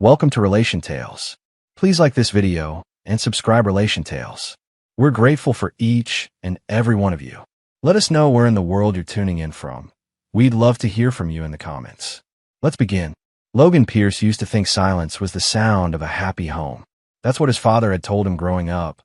Welcome to Relation Tales. Please like this video and subscribe Relation Tales. We're grateful for each and every one of you. Let us know where in the world you're tuning in from. We'd love to hear from you in the comments. Let's begin. Logan Pierce used to think silence was the sound of a happy home. That's what his father had told him growing up.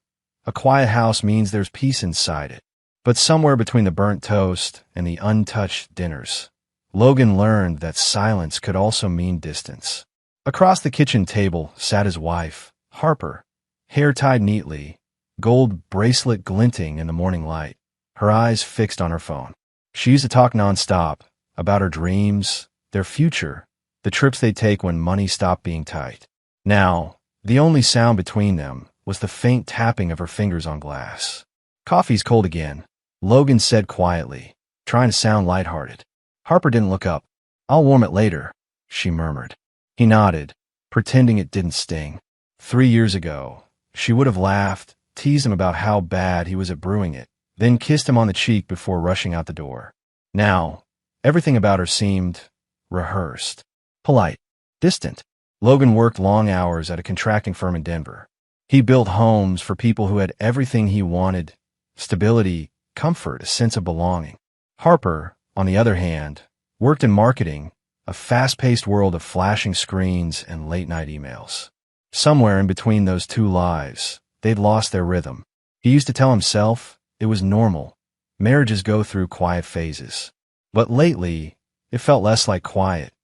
A quiet house means there's peace inside it. But somewhere between the burnt toast and the untouched dinners, Logan learned that silence could also mean distance. Across the kitchen table sat his wife, Harper, hair tied neatly, gold bracelet glinting in the morning light, her eyes fixed on her phone. She used to talk nonstop about her dreams, their future, the trips they'd take when money stopped being tight. Now, the only sound between them was the faint tapping of her fingers on glass. "Coffee's cold again," Logan said quietly, trying to sound lighthearted. Harper didn't look up. "I'll warm it later," she murmured. He nodded, pretending it didn't sting. 3 years ago, she would have laughed, teased him about how bad he was at brewing it, then kissed him on the cheek before rushing out the door. Now, everything about her seemed rehearsed, polite, distant. Logan worked long hours at a contracting firm in Denver. He built homes for people who had everything he wanted: stability, comfort, a sense of belonging. Harper, on the other hand, worked in marketing, a fast-paced world of flashing screens and late-night emails. Somewhere in between those two lives, they'd lost their rhythm. He used to tell himself it was normal. Marriages go through quiet phases. But lately, it felt less like quiet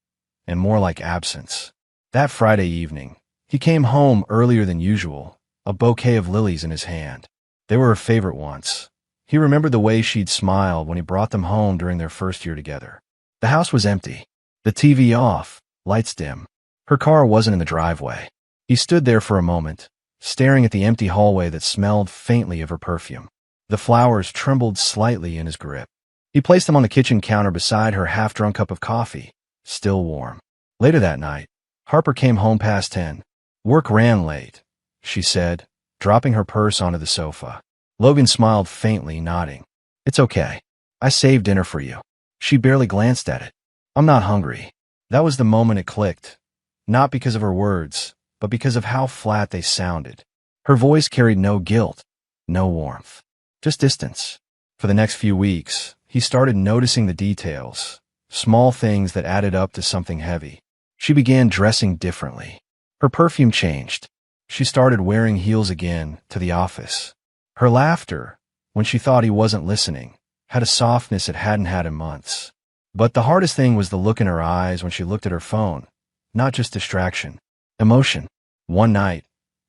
and more like absence. That Friday evening, he came home earlier than usual, a bouquet of lilies in his hand. They were her favorite ones. He remembered the way she'd smiled when he brought them home during their first year together. The house was empty. The TV off, lights dim. Her car wasn't in the driveway. He stood there for a moment, staring at the empty hallway that smelled faintly of her perfume. The flowers trembled slightly in his grip. He placed them on the kitchen counter beside her half-drunk cup of coffee, still warm. Later that night, Harper came home past 10. "Work ran late," she said, dropping her purse onto the sofa. Logan smiled faintly, nodding. "It's okay. I saved dinner for you." She barely glanced at it. "I'm not hungry." That was the moment it clicked, not because of her words, but because of how flat they sounded. Her voice carried no guilt, no warmth, just distance. For the next few weeks, he started noticing the details, small things that added up to something heavy. She began dressing differently. Her perfume changed. She started wearing heels again to the office. Her laughter, when she thought he wasn't listening, had a softness it hadn't had in months. But the hardest thing was the look in her eyes when she looked at her phone. Not just distraction, emotion. One night,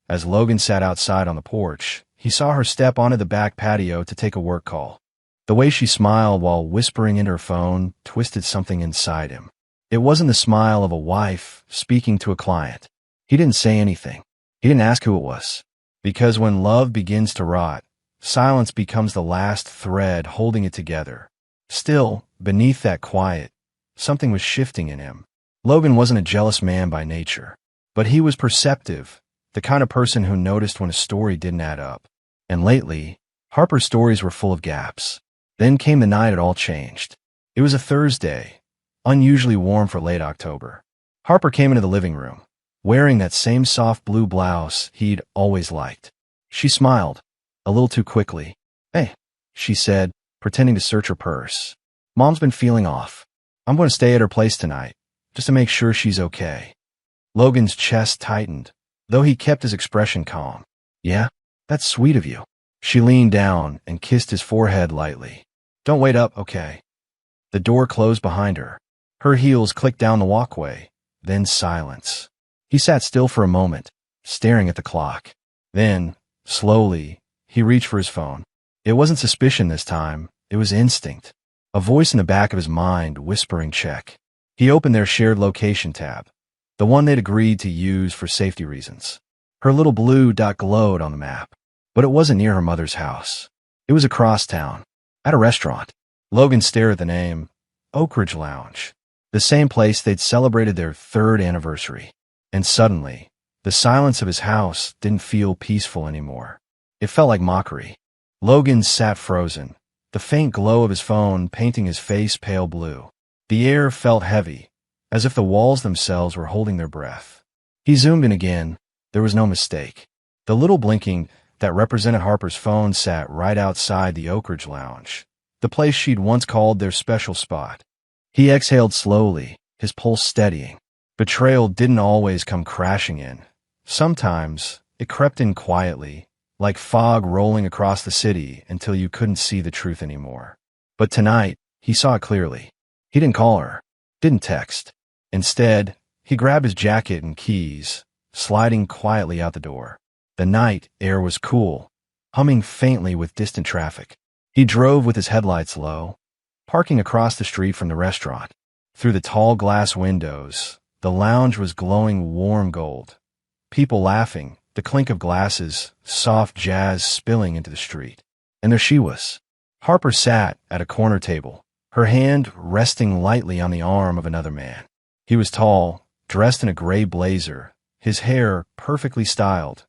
as Logan sat outside on the porch, he saw her step onto the back patio to take a work call. The way she smiled while whispering into her phone twisted something inside him. It wasn't the smile of a wife speaking to a client. He didn't say anything. He didn't ask who it was. Because when love begins to rot, silence becomes the last thread holding it together. Still, beneath that quiet, something was shifting in him. Logan wasn't a jealous man by nature, but he was perceptive, the kind of person who noticed when a story didn't add up. And lately, Harper's stories were full of gaps. Then came the night it all changed. It was a Thursday, unusually warm for late October. Harper came into the living room, wearing that same soft blue blouse he'd always liked. She smiled, a little too quickly. "Hey," she said, pretending to search her purse. "Mom's been feeling off. I'm going to stay at her place tonight, just to make sure she's okay." Logan's chest tightened, though he kept his expression calm. "Yeah, that's sweet of you." She leaned down and kissed his forehead lightly. "Don't wait up, okay?" The door closed behind her. Her heels clicked down the walkway, then silence. He sat still for a moment, staring at the clock. Then, slowly, he reached for his phone. It wasn't suspicion this time, it was instinct. A voice in the back of his mind whispering check. He opened their shared location tab, the one they'd agreed to use for safety reasons. Her little blue dot glowed on the map, but it wasn't near her mother's house. It was across town, at a restaurant. Logan stared at the name, Oak Ridge Lounge, the same place they'd celebrated their 3rd anniversary. And suddenly, the silence of his house didn't feel peaceful anymore. It felt like mockery. Logan sat frozen, the faint glow of his phone painting his face pale blue. The air felt heavy, as if the walls themselves were holding their breath. He zoomed in again. There was no mistake. The little blinking that represented Harper's phone sat right outside the Oak Ridge Lounge, the place she'd once called their special spot. He exhaled slowly, his pulse steadying. Betrayal didn't always come crashing in. Sometimes it crept in quietly, like fog rolling across the city until you couldn't see the truth anymore. But tonight, he saw it clearly. He didn't call her, didn't text. Instead, he grabbed his jacket and keys, sliding quietly out the door. The night air was cool, humming faintly with distant traffic. He drove with his headlights low, parking across the street from the restaurant. Through the tall glass windows, the lounge was glowing warm gold. People laughing, the clink of glasses, soft jazz spilling into the street. And there she was. Harper sat at a corner table, her hand resting lightly on the arm of another man. He was tall, dressed in a gray blazer, his hair perfectly styled,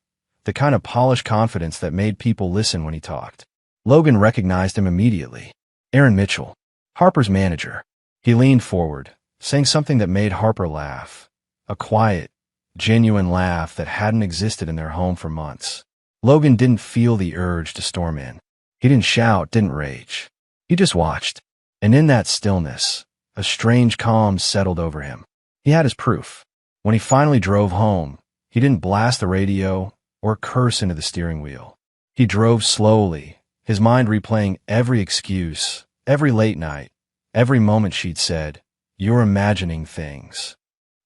the kind of polished confidence that made people listen when he talked. Logan recognized him immediately. Aaron Mitchell, Harper's manager. He leaned forward, saying something that made Harper laugh. A quiet, genuine laugh that hadn't existed in their home for months. Logan didn't feel the urge to storm in. He didn't shout, didn't rage. He just watched. And in that stillness, a strange calm settled over him. He had his proof. When he finally drove home, he didn't blast the radio or curse into the steering wheel. He drove slowly, his mind replaying every excuse, every late night, every moment she'd said, "You're imagining things."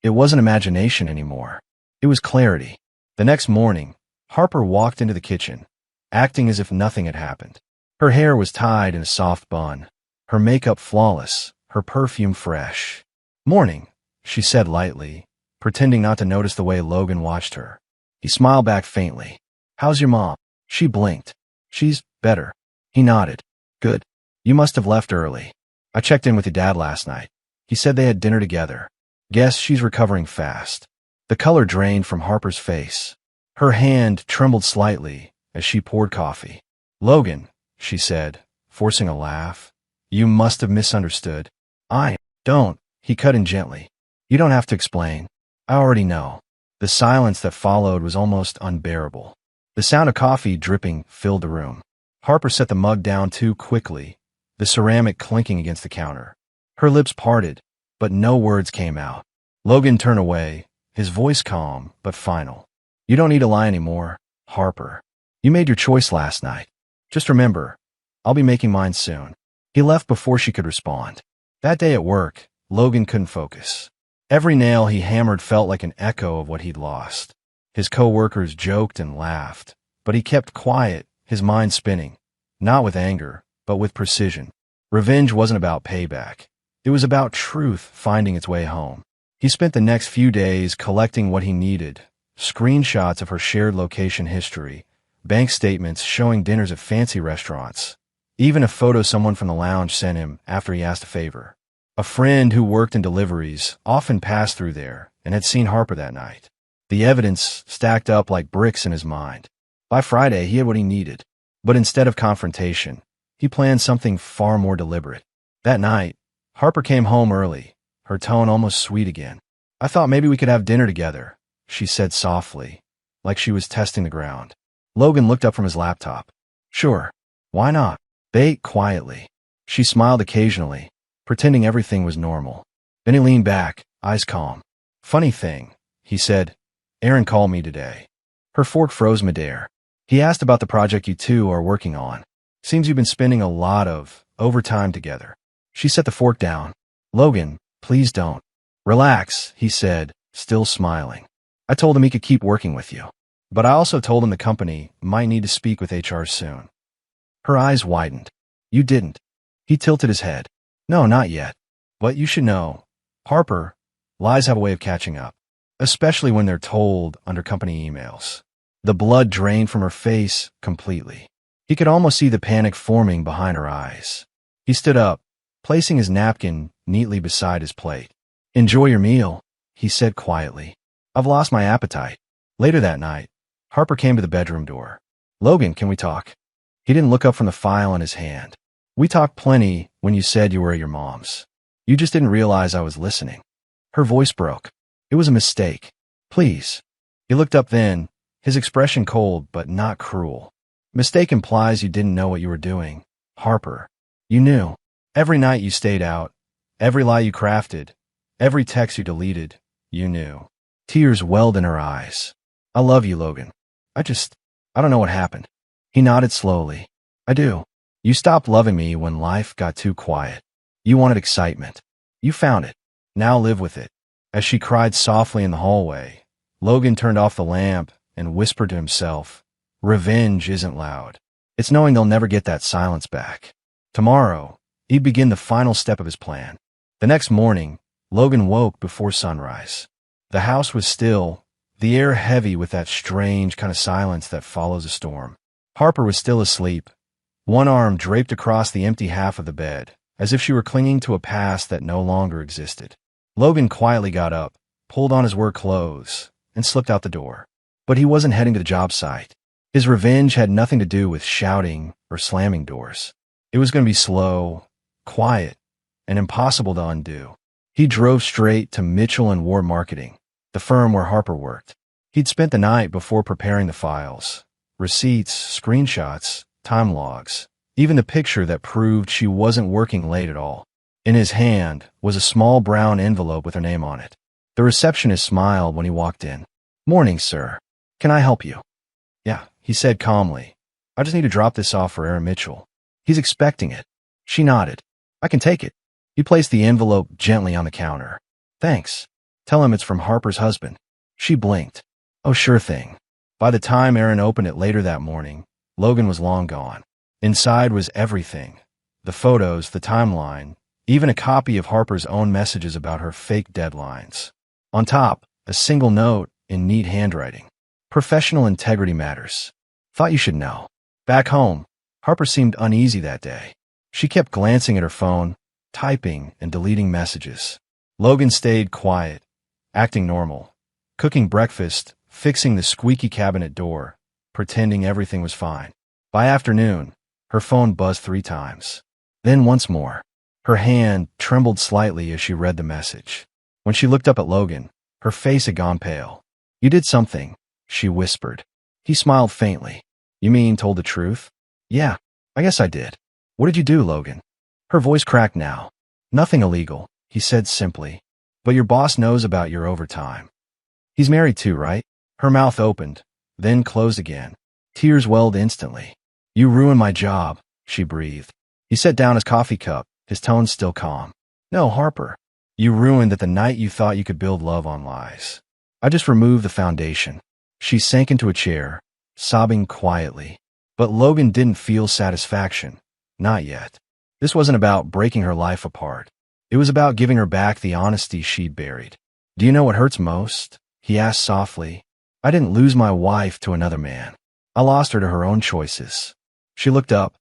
It wasn't imagination anymore. It was clarity. The next morning, Harper walked into the kitchen, acting as if nothing had happened. Her hair was tied in a soft bun, her makeup flawless, her perfume fresh. "Morning," she said lightly, pretending not to notice the way Logan watched her. He smiled back faintly. "How's your mom?" She blinked. "She's better." He nodded. "Good. You must have left early. I checked in with your dad last night. He said they had dinner together. Guess she's recovering fast." The color drained from Harper's face. Her hand trembled slightly as she poured coffee. "Logan," she said, forcing a laugh, "you must have misunderstood." "I don't," he cut in gently. "You don't have to explain. I already know." The silence that followed was almost unbearable. The sound of coffee dripping filled the room. Harper set the mug down too quickly, the ceramic clinking against the counter. Her lips parted, but no words came out. Logan turned away, his voice calm but final. "You don't need to lie anymore, Harper. You made your choice last night. Just remember, I'll be making mine soon." He left before she could respond. That day at work, Logan couldn't focus. Every nail he hammered felt like an echo of what he'd lost. His coworkers joked and laughed, but he kept quiet, his mind spinning, not with anger, but with precision. Revenge wasn't about payback. It was about truth finding its way home. He spent the next few days collecting what he needed, screenshots of her shared location history, bank statements showing dinners at fancy restaurants, even a photo someone from the lounge sent him after he asked a favor. A friend who worked in deliveries often passed through there and had seen Harper that night. The evidence stacked up like bricks in his mind. By Friday, he had what he needed. But instead of confrontation, he planned something far more deliberate. That night, Harper came home early, her tone almost sweet again. "I thought maybe we could have dinner together," she said softly, like she was testing the ground. Logan looked up from his laptop. "Sure. Why not?" They ate quietly. She smiled occasionally, pretending everything was normal. Then he leaned back, eyes calm. "Funny thing," he said, "Aaron called me today." Her fork froze midair. "He asked about the project you two are working on. Seems you've been spending a lot of overtime together." She set the fork down. "Logan, please don't." "Relax," he said, still smiling. "I told him he could keep working with you. But I also told him the company might need to speak with HR soon." Her eyes widened. "You didn't." He tilted his head. "No, not yet. But you should know, Harper, lies have a way of catching up, especially when they're told under company emails." The blood drained from her face completely. He could almost see the panic forming behind her eyes. He stood up, placing his napkin neatly beside his plate. "Enjoy your meal," he said quietly. "I've lost my appetite." Later that night, Harper came to the bedroom door. "Logan, can we talk?" He didn't look up from the file in his hand. "We talked plenty when you said you were at your mom's. You just didn't realize I was listening." Her voice broke. "It was a mistake. Please. He looked up then, his expression cold but not cruel. Mistake implies you didn't know what you were doing. Harper. You knew. Every night you stayed out, every lie you crafted, every text you deleted, you knew. Tears welled in her eyes. I love you, Logan. I don't know what happened. He nodded slowly. I do. You stopped loving me when life got too quiet. You wanted excitement. You found it. Now live with it. As she cried softly in the hallway, Logan turned off the lamp and whispered to himself, revenge isn't loud. It's knowing they'll never get that silence back. Tomorrow, he'd begin the final step of his plan. The next morning, Logan woke before sunrise. The house was still, the air heavy with that strange kind of silence that follows a storm. Harper was still asleep, one arm draped across the empty half of the bed, as if she were clinging to a past that no longer existed. Logan quietly got up, pulled on his work clothes, and slipped out the door. But he wasn't heading to the job site. His revenge had nothing to do with shouting or slamming doors. It was going to be slow, quiet, and impossible to undo. He drove straight to Mitchell and Ward Marketing, the firm where Harper worked. He'd spent the night before preparing the files, receipts, screenshots, time logs, even the picture that proved she wasn't working late at all. In his hand was a small brown envelope with her name on it. The receptionist smiled when he walked in. Morning, sir. Can I help you? Yeah, he said calmly. I just need to drop this off for Aaron Mitchell. He's expecting it. She nodded. I can take it. He placed the envelope gently on the counter. Thanks. Tell him it's from Harper's husband. She blinked. Oh, sure thing. By the time Aaron opened it later that morning, Logan was long gone. Inside was everything. The photos, the timeline, even a copy of Harper's own messages about her fake deadlines. On top, a single note in neat handwriting. Professional integrity matters. Thought you should know. Back home, Harper seemed uneasy that day. She kept glancing at her phone, typing and deleting messages. Logan stayed quiet, acting normal, cooking breakfast, fixing the squeaky cabinet door, pretending everything was fine. By afternoon, her phone buzzed 3 times. Then once more. Her hand trembled slightly as she read the message. When she looked up at Logan, her face had gone pale. You did something, she whispered. He smiled faintly. You mean told the truth? Yeah, I guess I did. What did you do, Logan? Her voice cracked now. Nothing illegal, he said simply. But your boss knows about your overtime. He's married too, right? Her mouth opened, then closed again. Tears welled instantly. You ruined my job, she breathed. He set down his coffee cup, his tone still calm. No, Harper. You ruined that the night you thought you could build love on lies. I just removed the foundation. She sank into a chair, sobbing quietly. But Logan didn't feel satisfaction. Not yet. This wasn't about breaking her life apart. It was about giving her back the honesty she'd buried. Do you know what hurts most? He asked softly. I didn't lose my wife to another man. I lost her to her own choices. She looked up,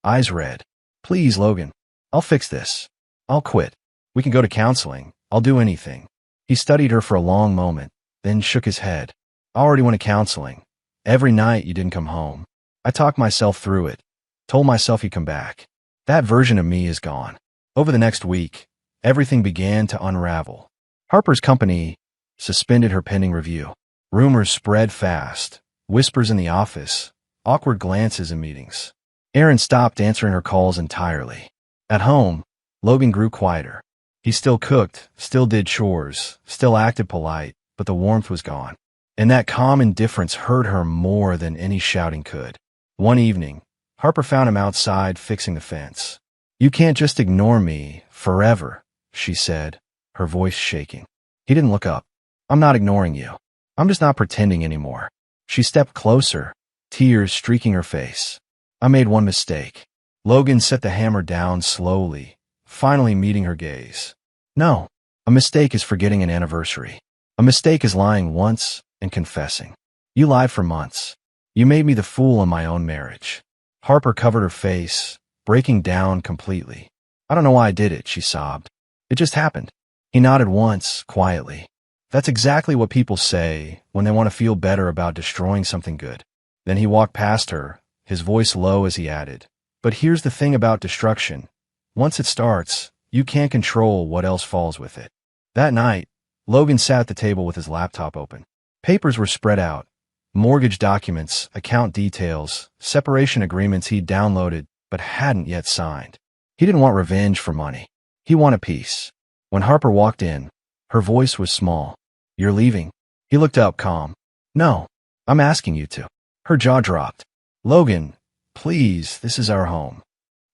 eyes red. Please, Logan. I'll fix this. I'll quit. We can go to counseling. I'll do anything. He studied her for a long moment, then shook his head. I already went to counseling. Every night you didn't come home. I talked myself through it. Told myself you'd come back. That version of me is gone. Over the next week, everything began to unravel. Harper's company suspended her pending review. Rumors spread fast. Whispers in the office. Awkward glances in meetings. Aaron stopped answering her calls entirely. At home, Logan grew quieter. He still cooked, still did chores, still acted polite, but the warmth was gone. And that calm indifference hurt her more than any shouting could. One evening, Harper found him outside fixing the fence. You can't just ignore me forever, she said, her voice shaking. He didn't look up. I'm not ignoring you. I'm just not pretending anymore. She stepped closer, tears streaking her face. I made one mistake. Logan set the hammer down slowly, finally meeting her gaze. No, a mistake is forgetting an anniversary. A mistake is lying once and confessing. You lied for months. You made me the fool in my own marriage. Harper covered her face, breaking down completely. I don't know why I did it, she sobbed. It just happened. He nodded once, quietly. That's exactly what people say when they want to feel better about destroying something good. Then he walked past her, his voice low as he added, but here's the thing about destruction. Once it starts, you can't control what else falls with it. That night, Logan sat at the table with his laptop open. Papers were spread out. Mortgage documents, account details, separation agreements he'd downloaded but hadn't yet signed. He didn't want revenge for money. He wanted peace. When Harper walked in, her voice was small. "You're leaving?" He looked up, calm. "No, I'm asking you to." Her jaw dropped. "Logan, please, this is our home."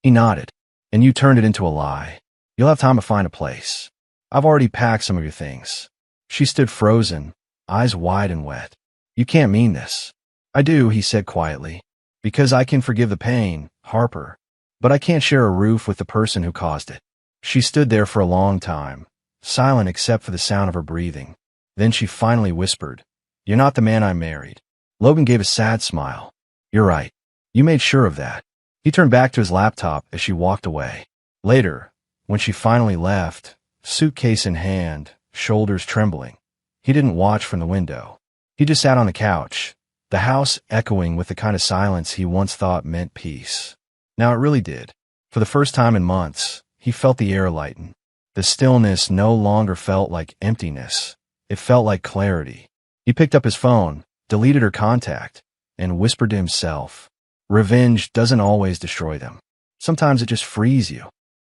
He nodded. "And you turned it into a lie. You'll have time to find a place. I've already packed some of your things." She stood frozen, eyes wide and wet. "You can't mean this." "I do," he said quietly. "Because I can forgive the pain, Harper. But I can't share a roof with the person who caused it." She stood there for a long time, silent except for the sound of her breathing. Then she finally whispered, "You're not the man I married." Logan gave a sad smile. "You're right. You made sure of that." He turned back to his laptop as she walked away. Later, when she finally left, suitcase in hand, shoulders trembling, he didn't watch from the window. He just sat on the couch, the house echoing with the kind of silence he once thought meant peace. Now it really did. For the first time in months, he felt the air lighten. The stillness no longer felt like emptiness. It felt like clarity. He picked up his phone, deleted her contact, and whispered to himself, "Revenge doesn't always destroy them. Sometimes it just frees you."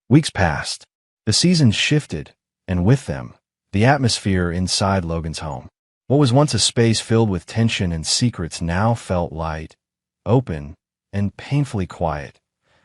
Weeks passed. The seasons shifted, and with them, the atmosphere inside Logan's home. What was once a space filled with tension and secrets now felt light, open, and painfully quiet.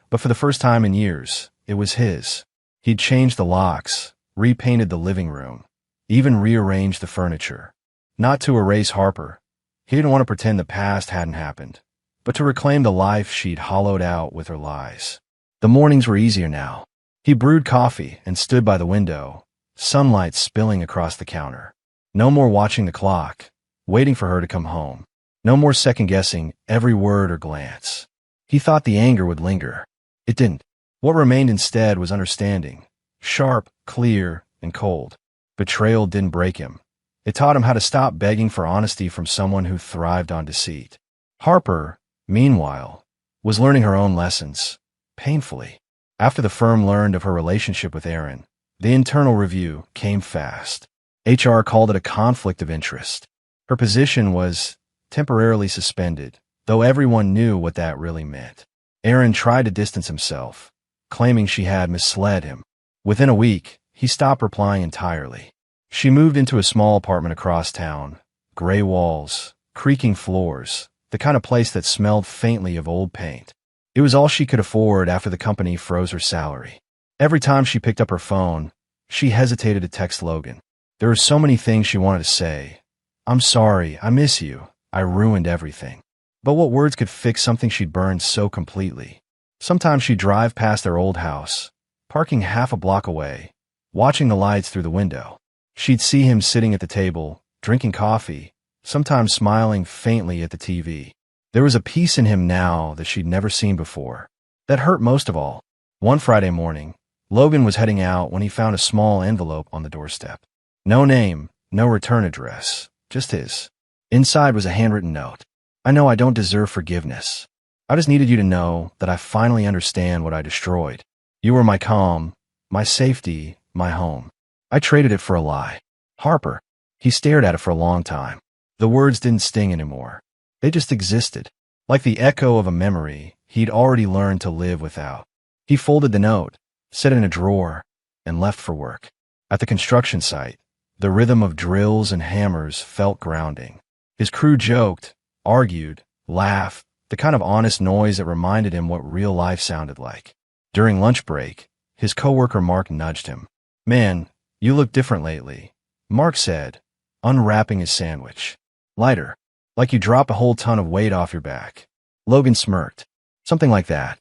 But for the first time in years, it was his. He'd changed the locks, repainted the living room, even rearranged the furniture. Not to erase Harper. He didn't want to pretend the past hadn't happened, but to reclaim the life she'd hollowed out with her lies. The mornings were easier now. He brewed coffee and stood by the window, sunlight spilling across the counter. No more watching the clock, waiting for her to come home. No more second-guessing every word or glance. He thought the anger would linger. It didn't. What remained instead was understanding, sharp, clear, and cold. Betrayal didn't break him. It taught him how to stop begging for honesty from someone who thrived on deceit. Harper, meanwhile, was learning her own lessons, painfully. After the firm learned of her relationship with Aaron, the internal review came fast. HR called it a conflict of interest. Her position was temporarily suspended, though everyone knew what that really meant. Aaron tried to distance himself, claiming she had misled him. Within a week, he stopped replying entirely. She moved into a small apartment across town, gray walls, creaking floors, the kind of place that smelled faintly of old paint. It was all she could afford after the company froze her salary. Every time she picked up her phone, she hesitated to text Logan. There were so many things she wanted to say. "I'm sorry, I miss you, I ruined everything." But what words could fix something she'd burned so completely? Sometimes she'd drive past their old house, parking half a block away, watching the lights through the window. She'd see him sitting at the table, drinking coffee, sometimes smiling faintly at the TV. There was a peace in him now that she'd never seen before. That hurt most of all. One Friday morning, Logan was heading out when he found a small envelope on the doorstep. No name, no return address, just his. Inside was a handwritten note. "I know I don't deserve forgiveness. I just needed you to know that I finally understand what I destroyed. You were my calm, my safety, my home. I traded it for a lie." Harper. He stared at it for a long time. The words didn't sting anymore. They just existed, like the echo of a memory he'd already learned to live without. He folded the note, set it in a drawer, and left for work. At the construction site, the rhythm of drills and hammers felt grounding. His crew joked, argued, laughed, the kind of honest noise that reminded him what real life sounded like. During lunch break, his coworker Mark nudged him. "Man, you look different lately," Mark said, unwrapping his sandwich. "Lighter, like you dropped a whole ton of weight off your back." Logan smirked. "Something like that."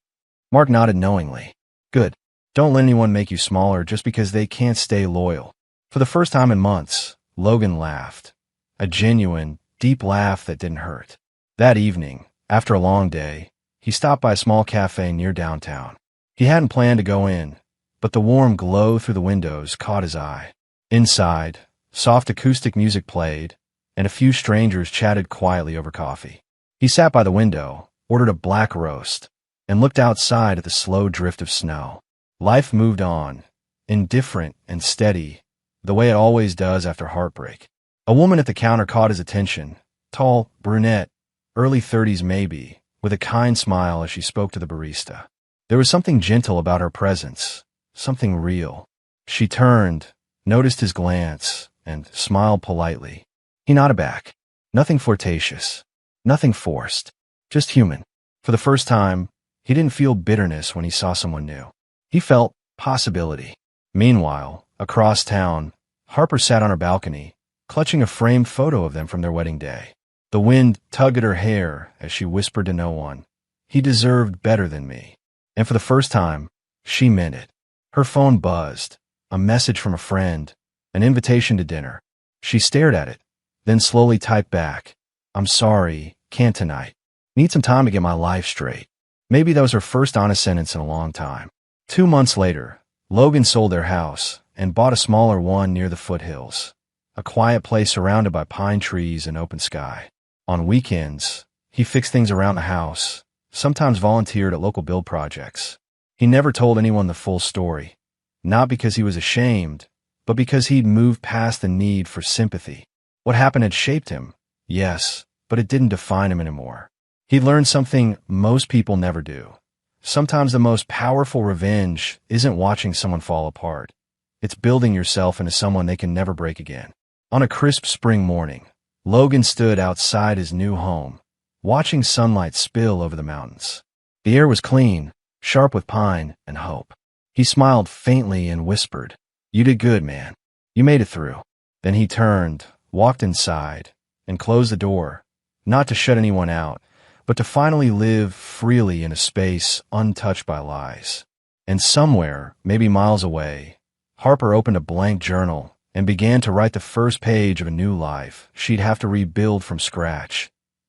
Mark nodded knowingly. "Good. Don't let anyone make you smaller just because they can't stay loyal." For the first time in months, Logan laughed. A genuine, deep laugh that didn't hurt. That evening, after a long day, he stopped by a small cafe near downtown. He hadn't planned to go in, but the warm glow through the windows caught his eye. Inside, soft acoustic music played, and a few strangers chatted quietly over coffee. He sat by the window, ordered a black roast, and looked outside at the slow drift of snow. Life moved on, indifferent and steady, the way it always does after heartbreak. A woman at the counter caught his attention, tall, brunette, early 30s maybe, with a kind smile as she spoke to the barista. There was something gentle about her presence, something real. She turned, noticed his glance, and smiled politely. He nodded back. Nothing flirtatious, nothing forced, just human. For the first time, he didn't feel bitterness when he saw someone new. He felt possibility. Meanwhile, across town, Harper sat on her balcony, clutching a framed photo of them from their wedding day. The wind tugged at her hair as she whispered to no one, "He deserved better than me." And for the first time, she meant it. Her phone buzzed, a message from a friend, an invitation to dinner. She stared at it, then slowly typed back, "I'm sorry, can't tonight. Need some time to get my life straight." Maybe that was her first honest sentence in a long time. 2 months later, Logan sold their house and bought a smaller one near the foothills, a quiet place surrounded by pine trees and open sky. On weekends, he fixed things around the house, sometimes volunteered at local build projects. He never told anyone the full story, not because he was ashamed, but because he'd moved past the need for sympathy. What happened had shaped him, yes, but it didn't define him anymore. He learned something most people never do. Sometimes the most powerful revenge isn't watching someone fall apart. It's building yourself into someone they can never break again. On a crisp spring morning, Logan stood outside his new home, watching sunlight spill over the mountains. The air was clean, sharp with pine and hope. He smiled faintly and whispered, "You did good, man. You made it through." Then he turned, walked inside, and closed the door, not to shut anyone out, but to finally live freely in a space untouched by lies. And somewhere, maybe miles away, Harper opened a blank journal and began to write the first page of a new life she'd have to rebuild from scratch,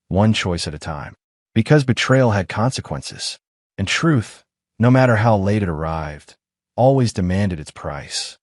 one choice at a time. Because betrayal had consequences, and truth, no matter how late it arrived, always demanded its price.